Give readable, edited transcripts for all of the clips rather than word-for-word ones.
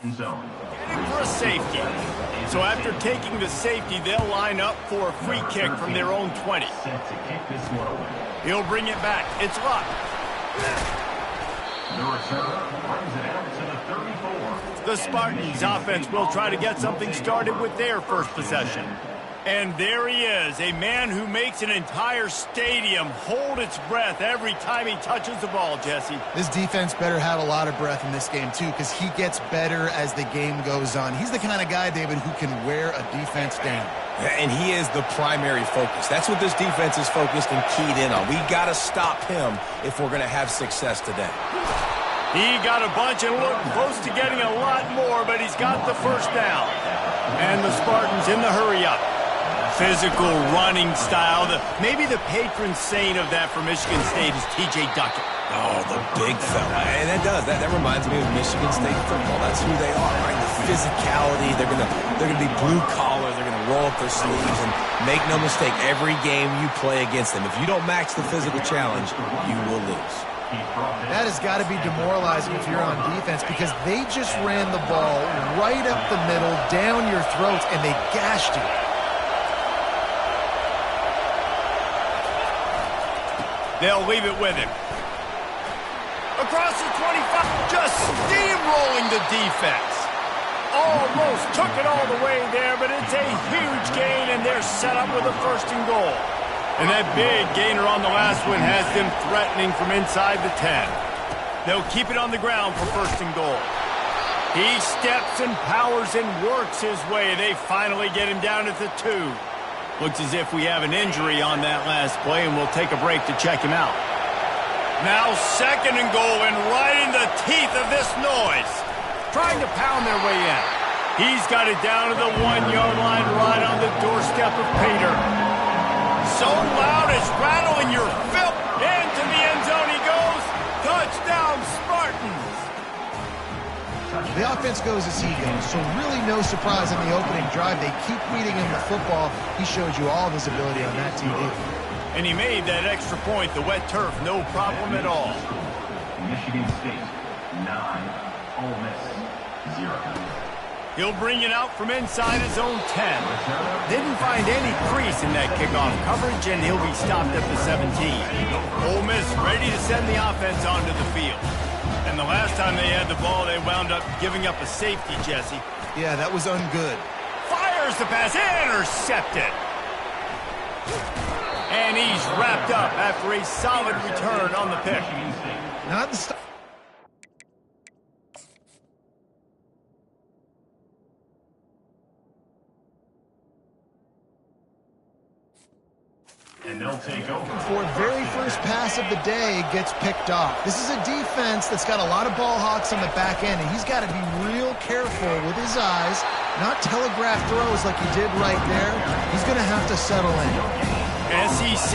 Zone. Heading for a safety. So after taking the safety, they'll line up for a free kick from their own 20. Set to kick this one away. He'll bring it back. It's Luck. The return brings it out to the 34. The Spartans' offense will try to get something started with their first possession. And there he is, a man who makes an entire stadium hold its breath every time he touches the ball, Jesse. This defense better have a lot of breath in this game, too, because he gets better as the game goes on. He's the kind of guy, David, who can wear a defense down. And he is the primary focus. That's what this defense is focused and keyed in on. We got to stop him if we're going to have success today. He got a bunch and looked close to getting a lot more, but he's got the first down. And the Spartans in the hurry-up. Physical running style. Maybe the patron saint of that for Michigan State is T.J. Duckett. Oh, the big fella. And that reminds me of Michigan State football. That's who they are, right? The physicality. They're gonna be blue collar. They're gonna roll up their sleeves. And make no mistake, every game you play against them, if you don't match the physical challenge, you will lose. That has got to be demoralizing if you're on defense, because they just ran the ball right up the middle, down your throats, and they gashed you. They'll leave it with him. Across the 25, just steamrolling the defense. Almost took it all the way there, but it's a huge gain, and they're set up with a first and goal. And that big gainer on the last one has them threatening from inside the 10. They'll keep it on the ground for first and goal. He steps and powers and works his way. They finally get him down at the 2. Looks as if we have an injury on that last play, and we'll take a break to check him out. Now second and goal, and right in the teeth of this noise. Trying to pound their way in. He's got it down to the 1-yard line, right on the doorstep of Pater. So loud it's rattling your filth. Into the end zone he goes. Touchdown, Spartans. The offense goes as he goes, so really no surprise on the opening drive. They keep feeding him the football. He showed you all of his ability on that TD. And he made that extra point, the wet turf, no problem at all. Michigan State, 9. Ole Miss, 0. He'll bring it out from inside his own 10. Didn't find any crease in that kickoff coverage, and he'll be stopped at the 17. Ole Miss ready to send the offense onto the field. And the last time they had the ball, they wound up giving up a safety, Jesse. Yeah, that was ungood. Fires the pass, intercepted. And he's wrapped up after a solid return on the pick. Not the And they'll take over. For very first pass of the day, gets picked off. This is a defense that's got a lot of ball hawks on the back end, and he's got to be real careful with his eyes, not telegraph throws like he did right there. He's going to have to settle in. SEC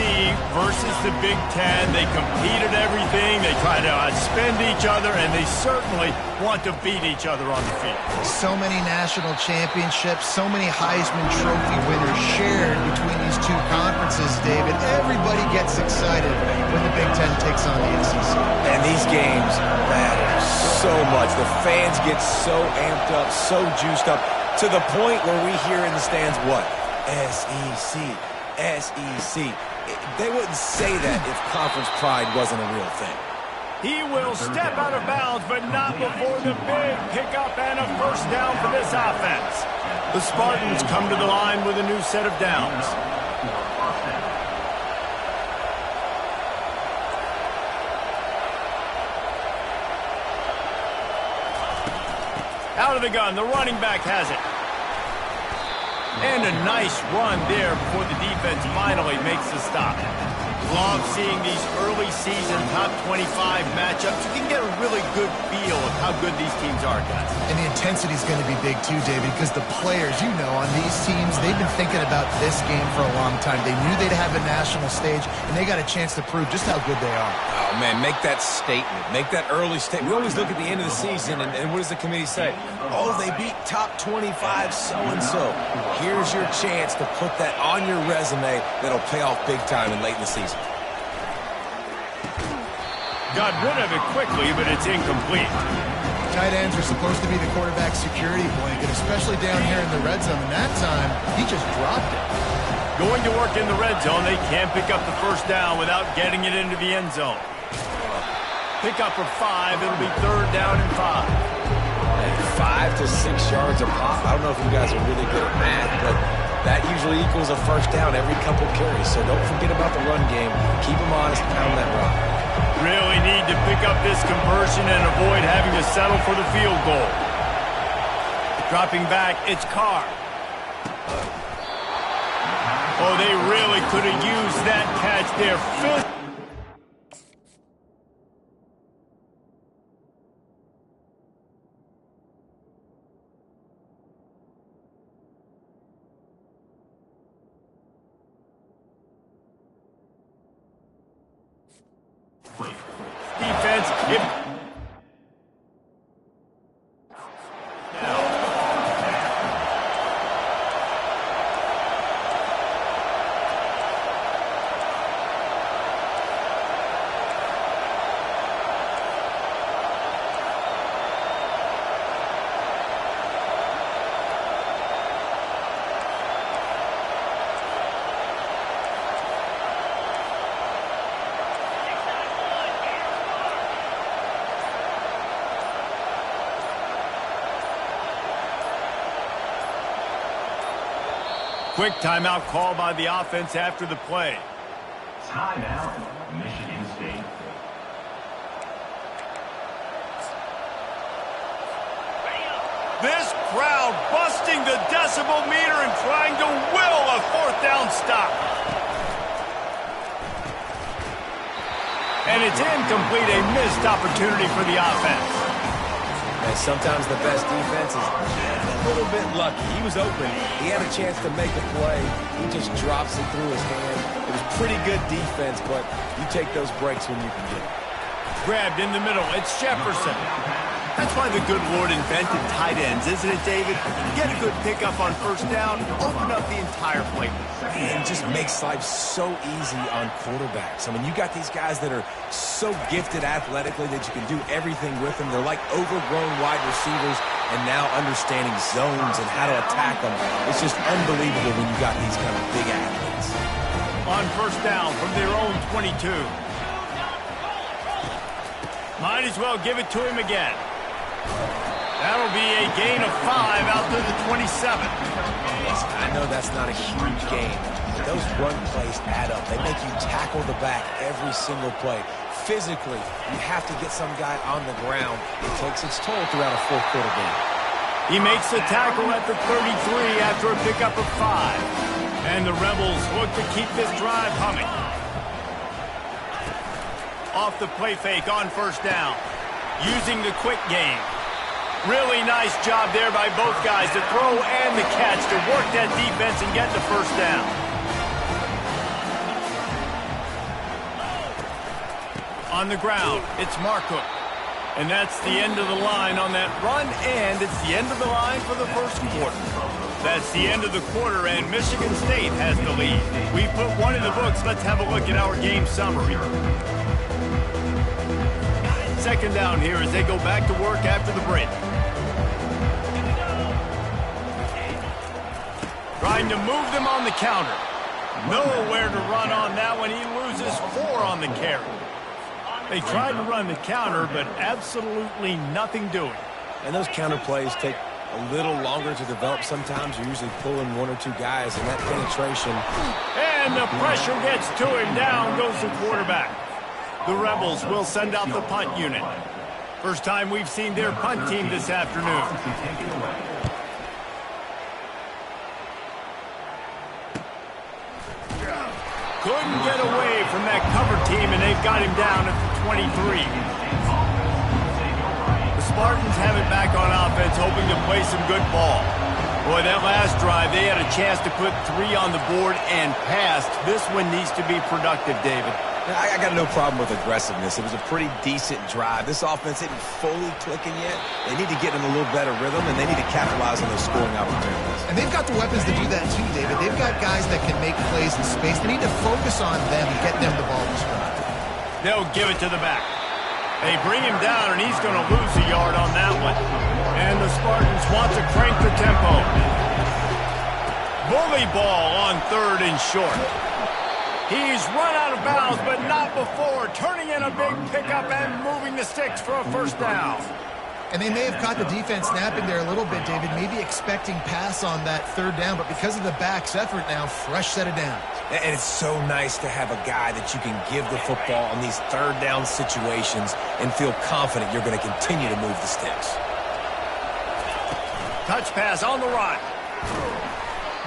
versus the Big Ten. They compete at everything. They try to outspend each other, and they certainly want to beat each other on the field. So many national championships, so many Heisman Trophy winners shared between these two conferences, David. Everybody gets excited when the Big Ten takes on the SEC. And these games matter so much. The fans get so amped up, so juiced up, to the point where we hear in the stands, what? SEC. SEC. They wouldn't say that if conference pride wasn't a real thing. He will step out of bounds, but not before the big pickup and a first down for this offense. The Spartans come to the line with a new set of downs. Out of the gun, the running back has it. And a nice run there before the defense finally makes the stop. Love seeing these early season top 25 matchups. You can get a really good feel of how good these teams are, guys. And the intensity is going to be big too, David, because the players, you know, on these teams, they've been thinking about this game for a long time. They knew they'd have a national stage, and they got a chance to prove just how good they are. Oh, man, make that statement. Make that early statement. We always look at the end of the season, and what does the committee say? Oh, they beat top 25 so-and-so. Here's your chance to put that on your resume that'll pay off big time and late in the season. Got rid of it quickly, but it's incomplete. Tight ends are supposed to be the quarterback's security blanket, especially down here in the red zone. And that time, he just dropped it. Going to work in the red zone, they can't pick up the first down without getting it into the end zone. Pick up for 5. It'll be 3rd down and 5. Hey, 5 to 6 yards a pop. I don't know if you guys are really good at math, but that usually equals a first down every couple carries. So don't forget about the run game. Keep them honest and pound that rock. Really need to pick up this conversion and avoid having to settle for the field goal. Dropping back, it's Carr. Oh, they really could have used that catch there. Defense. Quick timeout call by the offense after the play. Timeout, Michigan State. This crowd busting the decibel meter and trying to will a 4th down stop. And it's incomplete, a missed opportunity for the offense. And sometimes the best defense is a little bit lucky. He was open. He had a chance to make a play. He just drops it through his hand. It was pretty good defense, but you take those breaks when you can get it. Grabbed in the middle. It's Jefferson. That's why the good Lord invented tight ends, isn't it, David? Get a good pickup on first down, open up the entire plate. And it just makes life so easy on quarterbacks. I mean, you got these guys that are so gifted athletically that you can do everything with them. They're like overgrown wide receivers, and now understanding zones and how to attack them. It's just unbelievable when you got these kind of big athletes. On first down from their own 22. Might as well give it to him again. That'll be a gain of 5 out to the 27. Listen, I know that's not a huge gain. Those run plays add up. They make you tackle the back every single play. Physically, you have to get some guy on the ground. It takes its toll throughout a 4th quarter game. He makes the tackle at the 33 after a pickup of 5. And the Rebels look to keep this drive humming. Off the play fake on first down. Using the quick game. Really nice job there by both guys to throw and the catch to work that defense and get the first down. On the ground, it's Markham. And that's the end of the line on that run, and it's the end of the line for the first quarter. That's the end of the quarter, and Michigan State has the lead. We put one in the books. Let's have a look at our game summary. Second down here as they go back to work after the break. Trying to move them on the counter. Nowhere to run on that one. He loses 4 on the carry. They tried to run the counter, but absolutely nothing doing. And those counter plays take a little longer to develop sometimes. You're usually pulling 1 or 2 guys, and that penetration. And the pressure gets to him. Down goes the quarterback. The Rebels will send out the punt unit. First time we've seen their punt team this afternoon. Couldn't get away from that cover team, and they've got him down at the 23. The Spartans have it back on offense, hoping to play some good ball. Boy, that last drive, they had a chance to put 3 on the board and passed. This one needs to be productive, David. I got no problem with aggressiveness. It was a pretty decent drive. This offense isn't fully clicking yet. They need to get in a little better rhythm, and they need to capitalize on those scoring opportunities. And they've got the weapons to do that too, David. They've got guys that can make plays in space. They need to focus on them and get them the ball to stride. They'll give it to the back. They bring him down, and he's going to lose a yard on that one. And the Spartans want to crank the tempo. Bully ball on 3rd and short. He's run out of bounds, but not before turning in a big pickup and moving the sticks for a first down. And they may have caught the defense napping there a little bit, David, maybe expecting pass on that 3rd down, but because of the back's effort now, fresh set of downs. And it's so nice to have a guy that you can give the football on these 3rd down situations and feel confident you're going to continue to move the sticks. Touch pass on the run.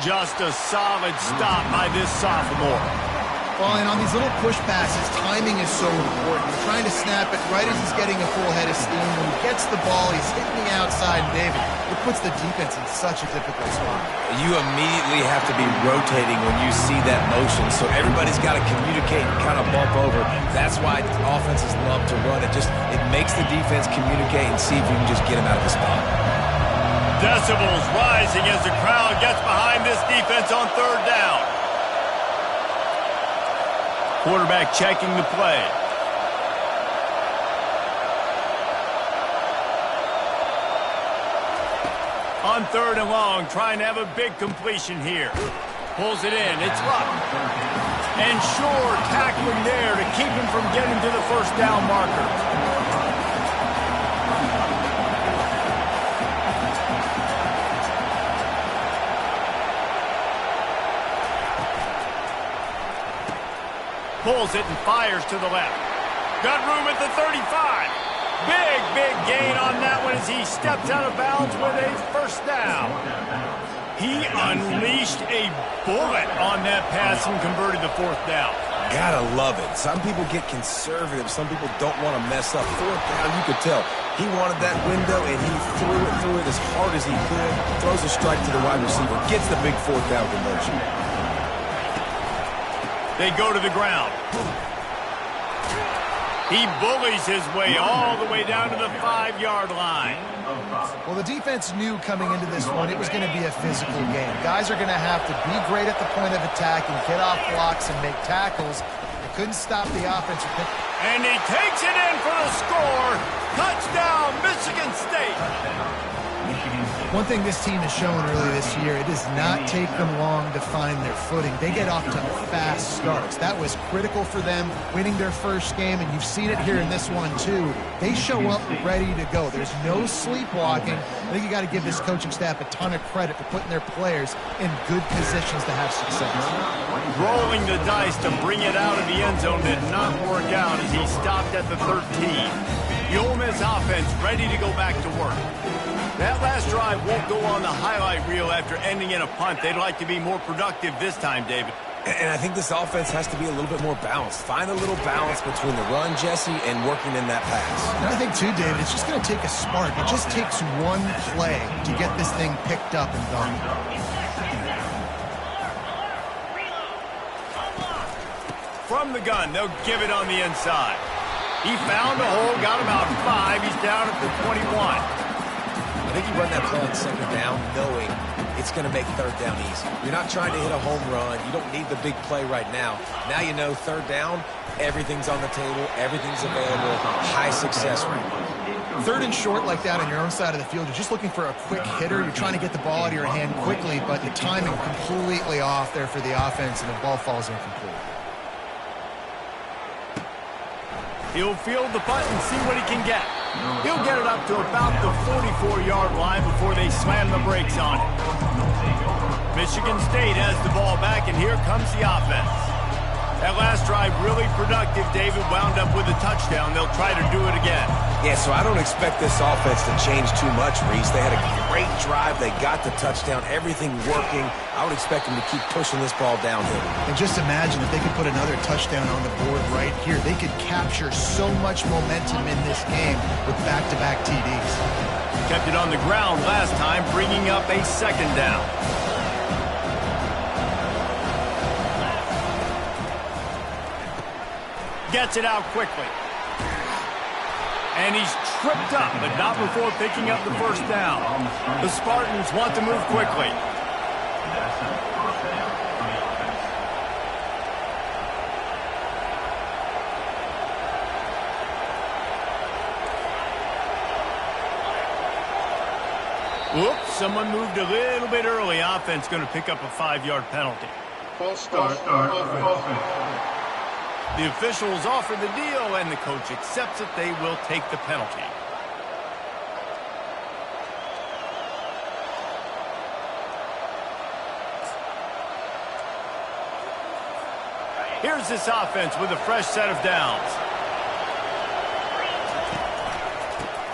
Just a solid stop by this sophomore. Well, and on these little push passes, timing is so important. You're trying to snap it right as he's getting a full head of steam. When he gets the ball, he's hitting the outside, and David, it puts the defense in such a difficult spot. You immediately have to be rotating when you see that motion, so everybody's got to communicate and kind of bump over. That's why offenses love to run it. It makes the defense communicate and see if you can just get him out of the spot. Decibels rising as the crowd gets behind this defense on 3rd down. Quarterback checking the play. On 3rd and long, trying to have a big completion here. Pulls it in. It's Luck. And sure, tackling there to keep him from getting to the first down marker. Pulls it and fires to the left. Got room at the 35. Big gain on that one as he steps out of bounds with a first down. He unleashed a bullet on that pass and converted the 4th down. Gotta love it. Some people get conservative. Some people don't want to mess up. 4th down, you could tell. He wanted that window, and he threw it as hard as he could. Throws a strike to the wide receiver. Gets the big 4th down conversion. They go to the ground. He bullies his way all the way down to the 5-yard line. Well, the defense knew coming into this one it was going to be a physical game. Guys are going to have to be great at the point of attack and get off blocks and make tackles. They couldn't stop the offense. And he takes it in for the score. Touchdown, Michigan State. One thing this team has shown early this year, it does not take them long to find their footing. They get off to fast starts. That was critical for them winning their first game, and you've seen it here in this one too. They show up ready to go. There's no sleepwalking. I think you got to give this coaching staff a ton of credit for putting their players in good positions to have success. Rolling the dice to bring it out of the end zone did not work out as he stopped at the 13. The Ole Miss offense ready to go back to work. That last drive won't go on the highlight reel after ending in a punt. They'd like to be more productive this time, David. And I think this offense has to be a little bit more balanced. Find a little balance between the run, Jesse, and working in that pass. And I think, too, David, it's just going to take a spark. It just takes one play to get this thing picked up and done. From the gun, they'll give it on the inside. He found a hole, got him out 5. He's down at the 21. I think you run that play on 2nd down knowing it's going to make 3rd down easy. You're not trying to hit a home run. You don't need the big play right now. Now you know 3rd down, everything's on the table, everything's available, high success rate. 3rd and short like that on your own side of the field, you're just looking for a quick hitter. You're trying to get the ball out of your hand quickly, but the timing completely off there for the offense, and the ball falls incomplete. He'll field the punt and see what he can get. He'll get it up to about the 44-yard line before they slam the brakes on it. Michigan State has the ball back, and here comes the offense. That last drive really productive. David wound up with a touchdown. They'll try to do it again. Yeah, so I don't expect this offense to change too much, Reese. They had a great drive. They got the touchdown. Everything working. I would expect them to keep pushing this ball downhill. And just imagine if they could put another touchdown on the board right here. They could capture so much momentum in this game with back-to-back TDs. Kept it on the ground last time, bringing up a 2nd down. Gets it out quickly. And he's tripped up, but not before picking up the first down. The Spartans want to move quickly. Oops, someone moved a little bit early. Offense going to pick up a 5-yard penalty. False start. Offense. The officials offer the deal, and the coach accepts it. They will take the penalty. Here's this offense with a fresh set of downs.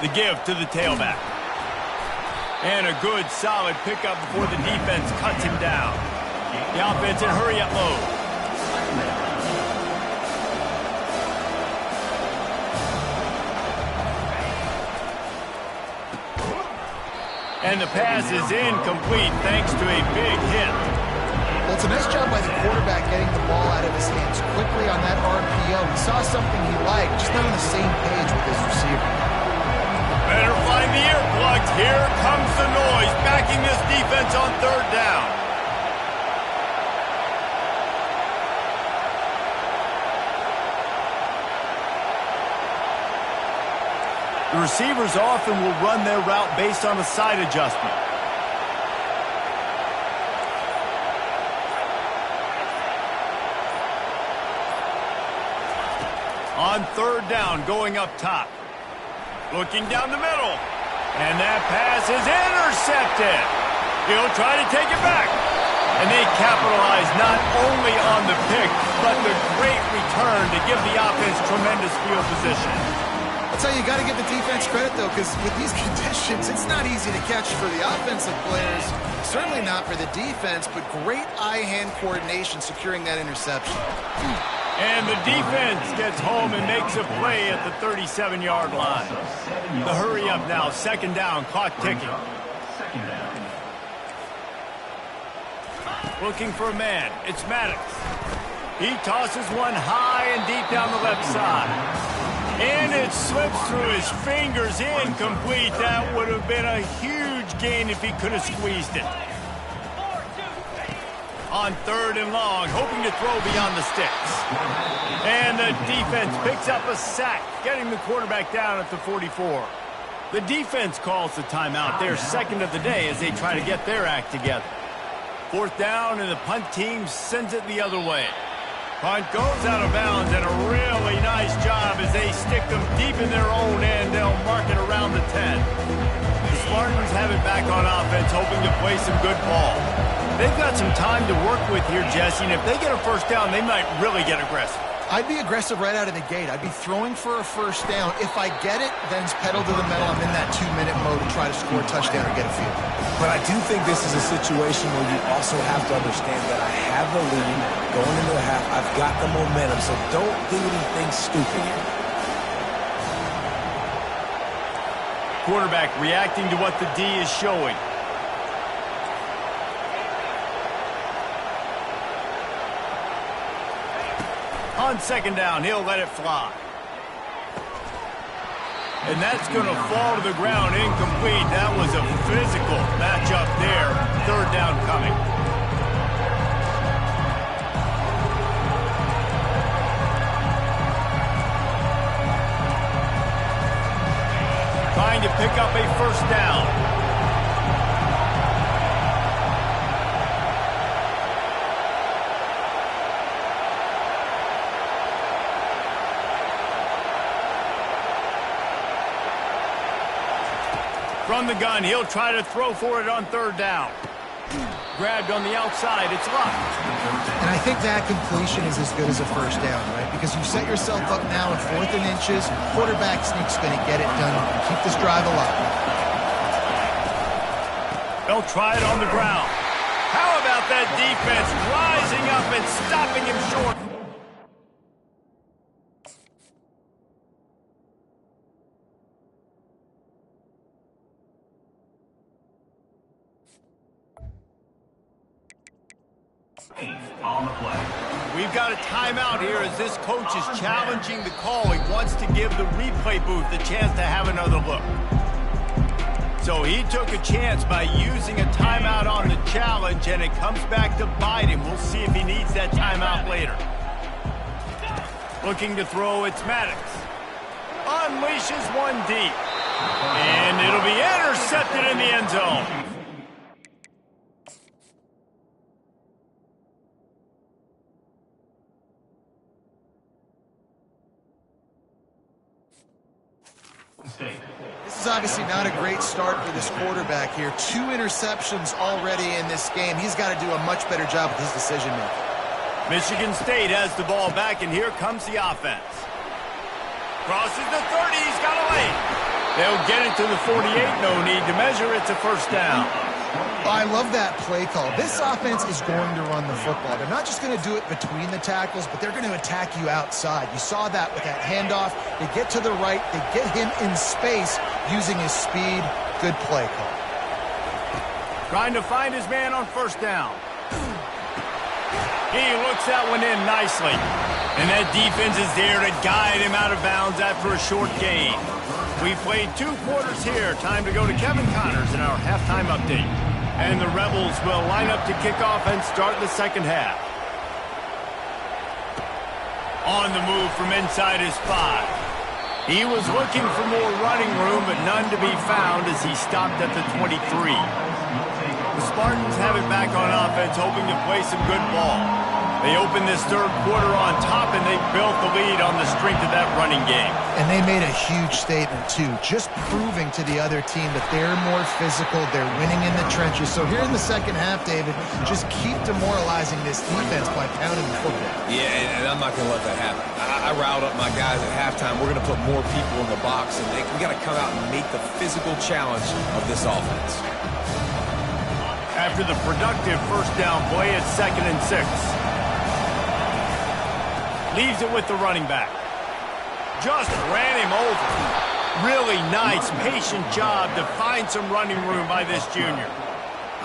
The give to the tailback. And a good, solid pickup before the defense cuts him down. The offense in hurry-up mode. And the pass is incomplete thanks to a big hit. Well, it's a nice job by the quarterback getting the ball out of his hands quickly on that RPO. He saw something he liked, just not on the same page with his receiver. Better find the earplugs. Here comes the noise, backing this defense on 3rd down. The receivers often will run their route based on a side adjustment. On 3rd down, going up top. Looking down the middle. And that pass is intercepted. He'll try to take it back. And they capitalize not only on the pick, but the great return to give the offense tremendous field position. That's how you got to give the defense credit, though, because with these conditions, it's not easy to catch for the offensive players. Certainly not for the defense, but great eye-hand coordination securing that interception. And the defense gets home and makes a play at the 37-yard line. The hurry up now, 2nd down, clock ticking. Looking for a man, it's Maddox. He tosses one high and deep down the left side. And it slips through his fingers, incomplete. That would have been a huge gain if he could have squeezed it. On 3rd and long, hoping to throw beyond the sticks. And the defense picks up a sack, getting the quarterback down at the 44. The defense calls the timeout, their 2nd of the day, as they try to get their act together. 4th down, and the punt team sends it the other way. Punt goes out of bounds, and a really nice job as they stick them deep in their own end. They'll mark it around the 10. The Spartans have it back on offense, hoping to play some good ball. They've got some time to work with here, Jesse, and if they get a 1st down, they might really get aggressive. I'd be aggressive right out of the gate. I'd be throwing for a 1st down. If I get it, then it's pedal to the metal. I'm in that 2-minute mode to try to score a touchdown or get a field. But I do think this is a situation where you also have to understand that I have the lead going into the half. I've got the momentum, so don't do anything stupid here. Quarterback reacting to what the D is showing. On 2nd down, he'll let it fly. And that's going to fall to the ground incomplete. That was a physical matchup there. 3rd down coming. Trying to pick up a 1st down. From the gun, he'll try to throw for it on 3rd down. Grabbed on the outside, it's locked. And I think that completion is as good as a 1st down, right? Because you set yourself up now at 4th and inches. Quarterback sneak's going to get it done and keep this drive alive. They'll try it on the ground. How about that defense rising up and stopping him short? On the play. We've got a timeout here as this coach is challenging the call. He wants to give the replay booth a chance to have another look. So he took a chance by using a timeout on the challenge, and it comes back to bite him. We'll see if he needs that timeout later. Looking to throw, it's Maddox. Unleashes one deep. And it'll be intercepted in the end zone. State. This is obviously not a great start for this quarterback here. 2 interceptions already in this game. He's got to do a much better job with his decision-making. Michigan State has the ball back, and here comes the offense. Crosses the 30, he's got away. They'll get it to the 48, no need to measure, it's a first down. I love that play call. This offense is going to run the football. They're not just going to do it between the tackles, but they're going to attack you outside. You saw that with that handoff. They get to the right. They get him in space using his speed. Good play call. Trying to find his man on first down. He looks that one in nicely. And that defense is there to guide him out of bounds after a short gain. We played 2 quarters here. Time to go to Kevin Connors in our halftime update. And the Rebels will line up to kick off and start the second half. On the move from inside his 5. He was looking for more running room, but none to be found as he stopped at the 23. The Spartans have it back on offense, hoping to play some good ball. They open this third quarter on top, and they built the lead on the strength of that running game. And they made a huge statement, too, just proving to the other team that they're more physical, they're winning in the trenches. So here in the second half, David, just keep demoralizing this defense by pounding the football. Yeah, and I'm not going to let that happen. I riled up my guys at halftime. We're going to put more people in the box, and we got to come out and meet the physical challenge of this offense. After the productive first down play, it's 2nd and 6. Leaves it with the running back. Just ran him over. Really nice, patient job to find some running room by this junior.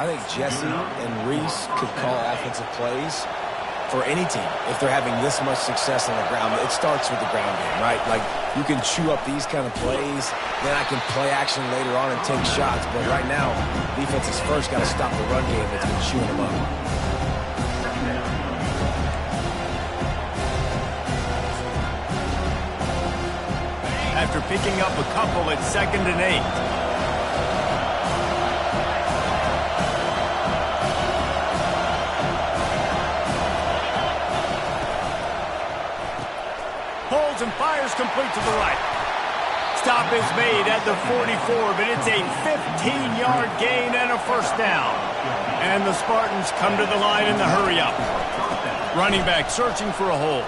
I think Jesse and Reese could call offensive plays for any team if they're having this much success on the ground. It starts with the ground game, right? Like, you can chew up these kind of plays, then I can play action later on and take shots. But right now, defense has first got to stop the run game that's been chewing them up. After picking up a couple, it's 2nd and 8. Pulls and fires complete to the right. Stop is made at the 44, but it's a 15-yard gain and a first down. And the Spartans come to the line in the hurry-up. Running back searching for a hole.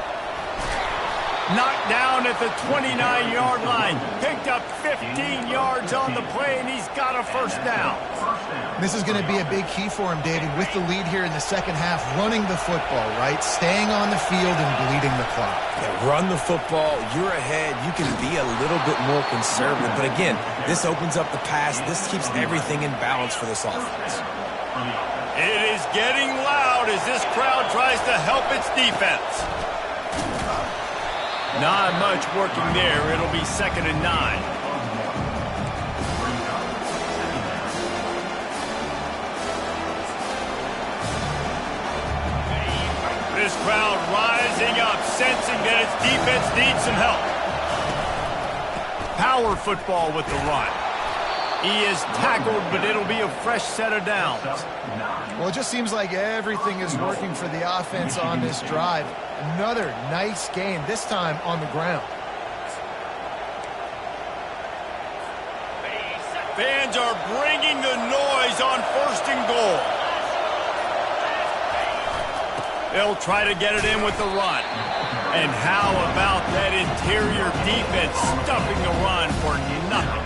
Knocked down at the 29-yard line. Picked up 15 yards on the play, and he's got a first down. This is going to be a big key for him, David, with the lead here in the second half, running the football, right? Staying on the field and bleeding the clock. Yeah, run the football. You're ahead. You can be a little bit more conservative. But again, this opens up the pass. This keeps everything in balance for this offense. It is getting loud as this crowd tries to help its defense. Not much working there. It'll be 2nd and 9. This crowd rising up, sensing that its defense needs some help. Power football with the run. He is tackled, but it'll be a fresh set of downs. Well, it just seems like everything is working for the offense on this drive. Another nice game, this time on the ground. Fans are bringing the noise on 1st and goal. They'll try to get it in with the run. And how about that interior defense stuffing the run for nothing?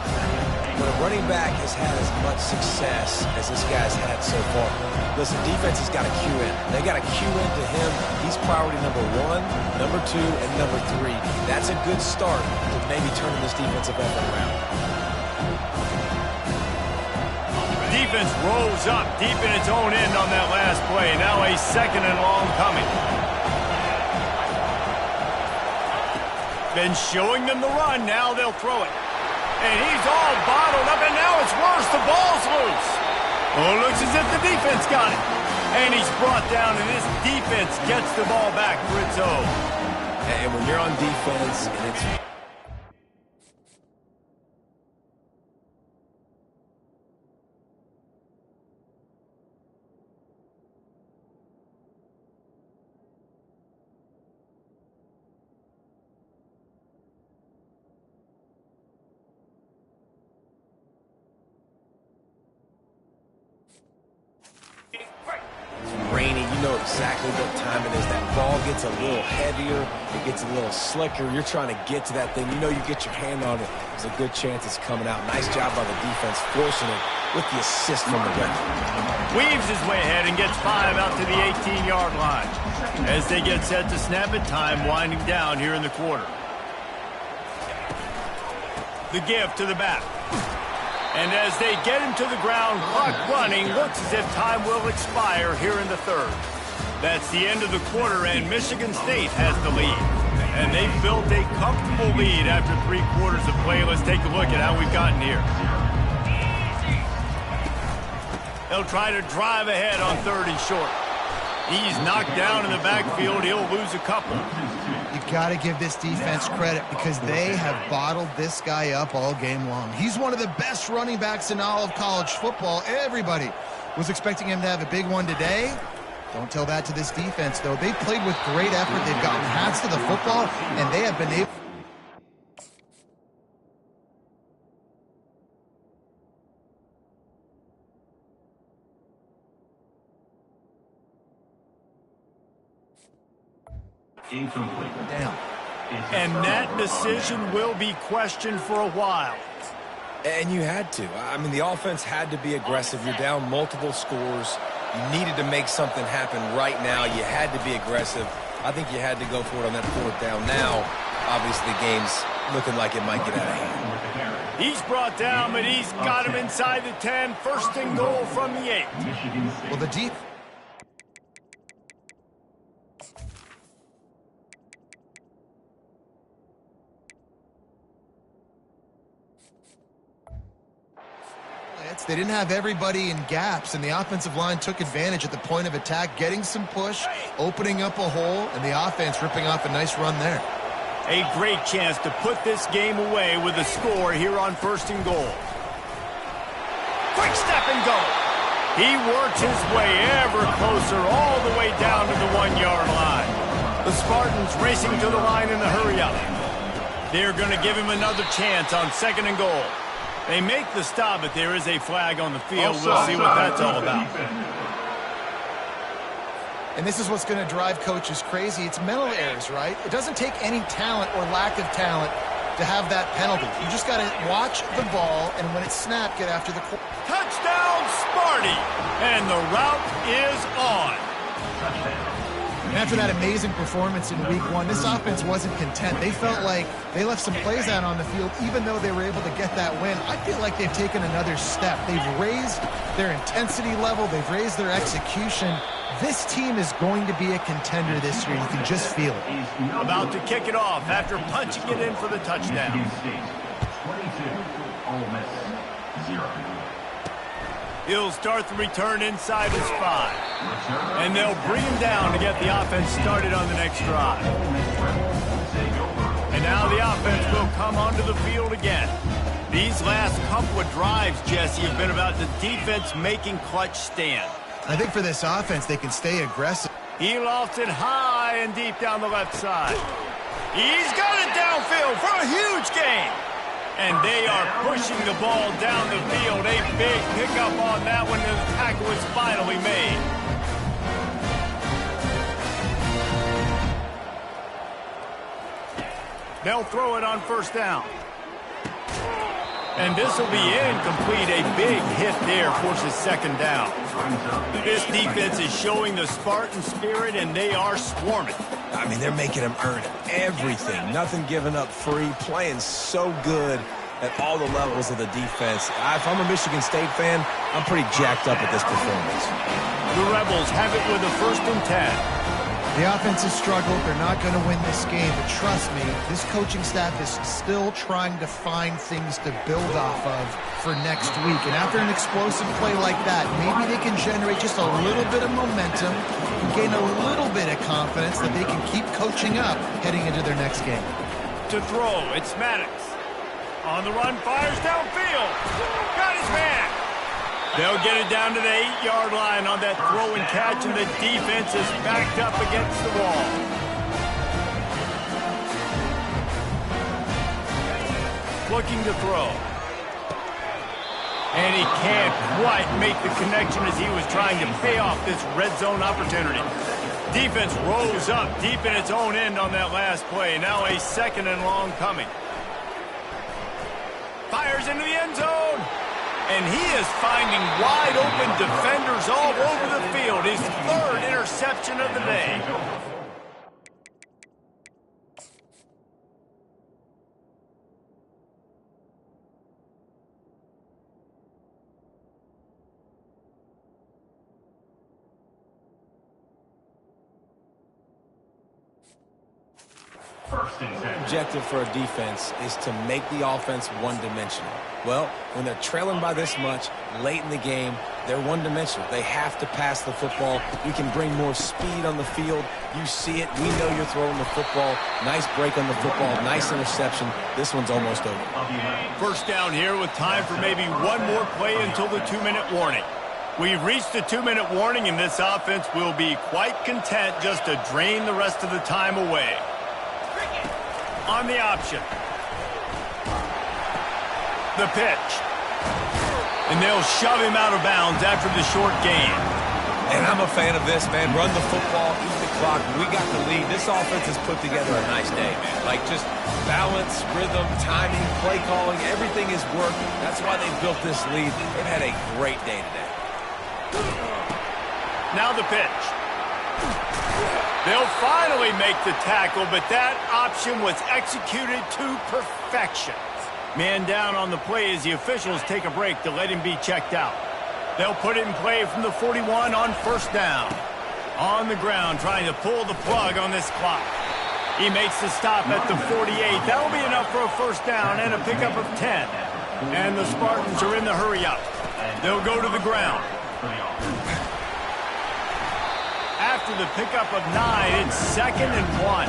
When a running back has had as much success as this guy's had so far, listen, defense has got to cue in. They got to cue into him. He's priority number 1, number 2, and number 3. That's a good start to maybe turning this defensive effort around. Defense rolls up deep in its own end on that last play. Now a 2nd and long coming. Been showing them the run. Now they'll throw it. And he's all bottled up, and now it's worse. The ball's loose. Oh, it looks as if the defense got it. And he's brought down, and this defense gets the ball back for its own. And when you're on defense, and it's... know exactly what time it is. That ball gets a little heavier. It gets a little slicker. You're trying to get to that thing. You know you get your hand on it. There's a good chance it's coming out. Nice job by the defense forcing it with the assist from the ref. Weaves his way ahead and gets 5 out to the 18-yard line. As they get set to snap it, time winding down here in the quarter. The give to the back. And as they get him to the ground, clock running, looks as if time will expire here in the third. That's the end of the quarter, and Michigan State has the lead. And they've built a comfortable lead after 3 quarters of play. Let's take a look at how we've gotten here. They'll try to drive ahead on 3rd and short. He's knocked down in the backfield. He'll lose a couple. You got to give this defense credit because they have bottled this guy up all game long. He's one of the best running backs in all of college football. Everybody was expecting him to have a big one today. Don't tell that to this defense, though. They played with great effort. They've gotten hats to the football, and they have been able... down. And that decision will be questioned for a while. And you had to. I mean, the offense had to be aggressive. You're down multiple scores. You needed to make something happen right now. You had to be aggressive. I think you had to go for it on that 4th down. Now, obviously, the game's looking like it might get out of hand. He's brought down, but he's got him inside the 10. 1st and goal from the 8. Well, the deep... They didn't have everybody in gaps, and the offensive line took advantage at the point of attack, getting some push, opening up a hole, and the offense ripping off a nice run there. A great chance to put this game away with a score here on 1st and goal. Quick step and go. He works his way ever closer all the way down to the 1-yard line. The Spartans racing to the line in the hurry-up. They're going to give him another chance on 2nd and goal. They make the stop, but there is a flag on the field. We'll see what that's all about. And this is what's going to drive coaches crazy. It's mental errors, right? It doesn't take any talent or lack of talent to have that penalty. You just got to watch the ball, and when it's snapped, get after the... Touchdown, Sparty! And the route is on. And after that amazing performance in week 1, this offense wasn't content. They felt like they left some plays out on the field, even though they were able to get that win. I feel like they've taken another step. They've raised their intensity level. They've raised their execution. This team is going to be a contender this year. You can just feel it. About to kick it off after punching it in for the touchdown. 22, Ole Miss, 0. He'll start the return inside his 5. And they'll bring him down to get the offense started on the next drive. And now the offense will come onto the field again. These last couple of drives, Jesse, have been about the defense making clutch stand. I think for this offense, they can stay aggressive. He lofts it high and deep down the left side. He's got it downfield for a huge gain. And they are pushing the ball down the field. A big pickup on that one, and the tackle is finally made. They'll throw it on 1st down. And this will be incomplete. A big hit there forces 2nd down. This defense is showing the Spartan spirit, and they are swarming. I mean, they're making them earn everything. Nothing given up free. Playing so good at all the levels of the defense. If I'm a Michigan State fan, I'm pretty jacked up at this performance. The Rebels have it with a 1st and 10. The offense has struggled. They're not going to win this game, but trust me, this coaching staff is still trying to find things to build off of for next week. And after an explosive play like that, maybe they can generate just a little bit of momentum and gain a little bit of confidence that they can keep coaching up heading into their next game. To throw, it's Maddox. On the run, fires downfield. Got his man. They'll get it down to the 8-yard line on that throw and catch, and the defense is backed up against the wall. Looking to throw. And he can't quite make the connection as he was trying to pay off this red zone opportunity. Defense rose up deep in its own end on that last play. Now a 2nd and long coming. Fires into the end zone. And he is finding wide open defenders all over the field. His 3rd interception of the day. Objective for a defense is to make the offense one-dimensional. Well, when they're trailing by this much late in the game, they're one-dimensional. They have to pass the football. You can bring more speed on the field. You see it. We know you're throwing the football. Nice break on the football. Nice interception. This one's almost over. 1st down here with time for maybe one more play until the 2-minute warning. We've reached the 2-minute warning, and this offense will be quite content just to drain the rest of the time away. On the option. The pitch. And they'll shove him out of bounds after the short gain. And I'm a fan of this, man. Run the football, eat the clock. We got the lead. This offense has put together a nice day, man. Like, just balance, rhythm, timing, play calling, everything has worked. That's why they built this lead. They've had a great day today. Now the pitch. They'll finally make the tackle, but that option was executed to perfection. Man down on the play as the officials take a break to let him be checked out. They'll put it in play from the 41 on 1st down. On the ground, trying to pull the plug on this clock. He makes the stop at the 48. That'll be enough for a 1st down and a pickup of 10. And the Spartans are in the hurry-up. They'll go to the ground. After the pickup of 9, it's 2nd and 1.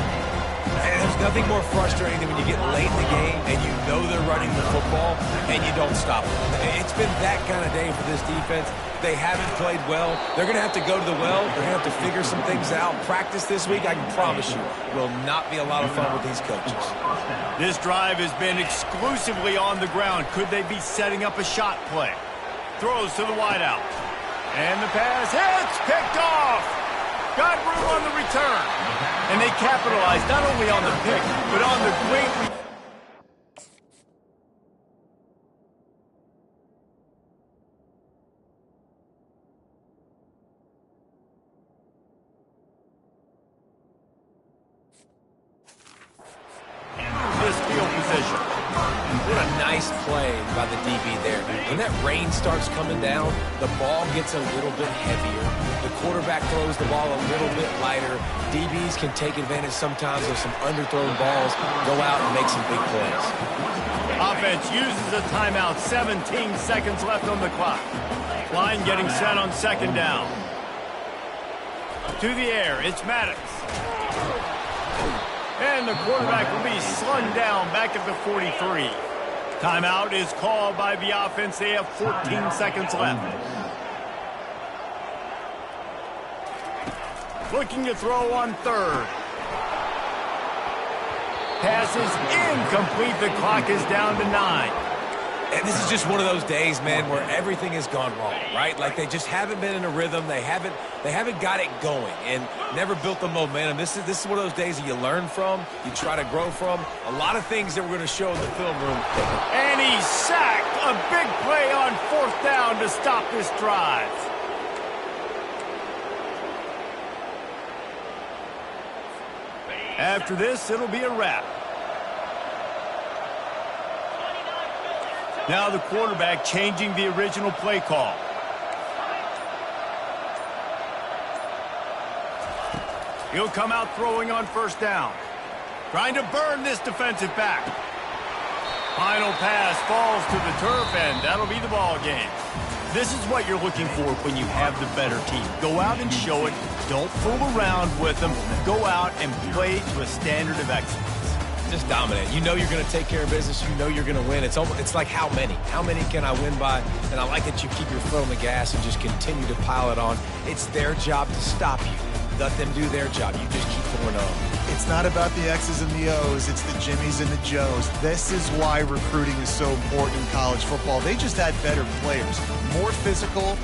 And there's nothing more frustrating than when you get late in the game and you know they're running the football and you don't stop them. It's been that kind of day for this defense. They haven't played well. They're going to have to go to the well. They're going to have to figure some things out. Practice this week, I can promise you, will not be a lot of fun with these coaches. This drive has been exclusively on the ground. Could they be setting up a shot play? Throws to the wideout. And the pass hits, picked off. Got room on the return. And they capitalized not only on the pick, but on the great... this field position. What a nice play by the DB there. When that rain starts coming down, the ball gets a little bit heavier. The quarterback throws the ball a little bit lighter. DBs can take advantage sometimes of some underthrown balls, go out and make some big plays. Offense uses a timeout. 17 seconds left on the clock. Line getting set on 2nd down. To the air, it's Maddox. And the quarterback will be slung down back at the 43. Timeout is called by the offense. They have 14 seconds left. Looking to throw on 3rd. Pass is incomplete. The clock is down to 9. And this is just one of those days, man, where everything has gone wrong, right? Like they just haven't been in a rhythm. They haven't got it going and never built the momentum. This is one of those days that you learn from, you try to grow from. A lot of things that we're going to show in the film room. And he's sacked. A big play on 4th down to stop this drive. After this, it'll be a wrap. Now the quarterback changing the original play call. He'll come out throwing on 1st down. Trying to burn this defensive back. Final pass falls to the turf, and that'll be the ball game. This is what you're looking for when you have the better team. Go out and show it. Don't fool around with them. Go out and play to a standard of excellence. Just dominate. You know you're going to take care of business. You know you're going to win. It's like how many? How many can I win by? And I like that you keep your foot on the gas and just continue to pile it on. It's their job to stop you. Let them do their job. You just keep going on. It's not about the X's and the O's. It's the Jimmies and the Joes. This is why recruiting is so important in college football. They just had better players, more physical,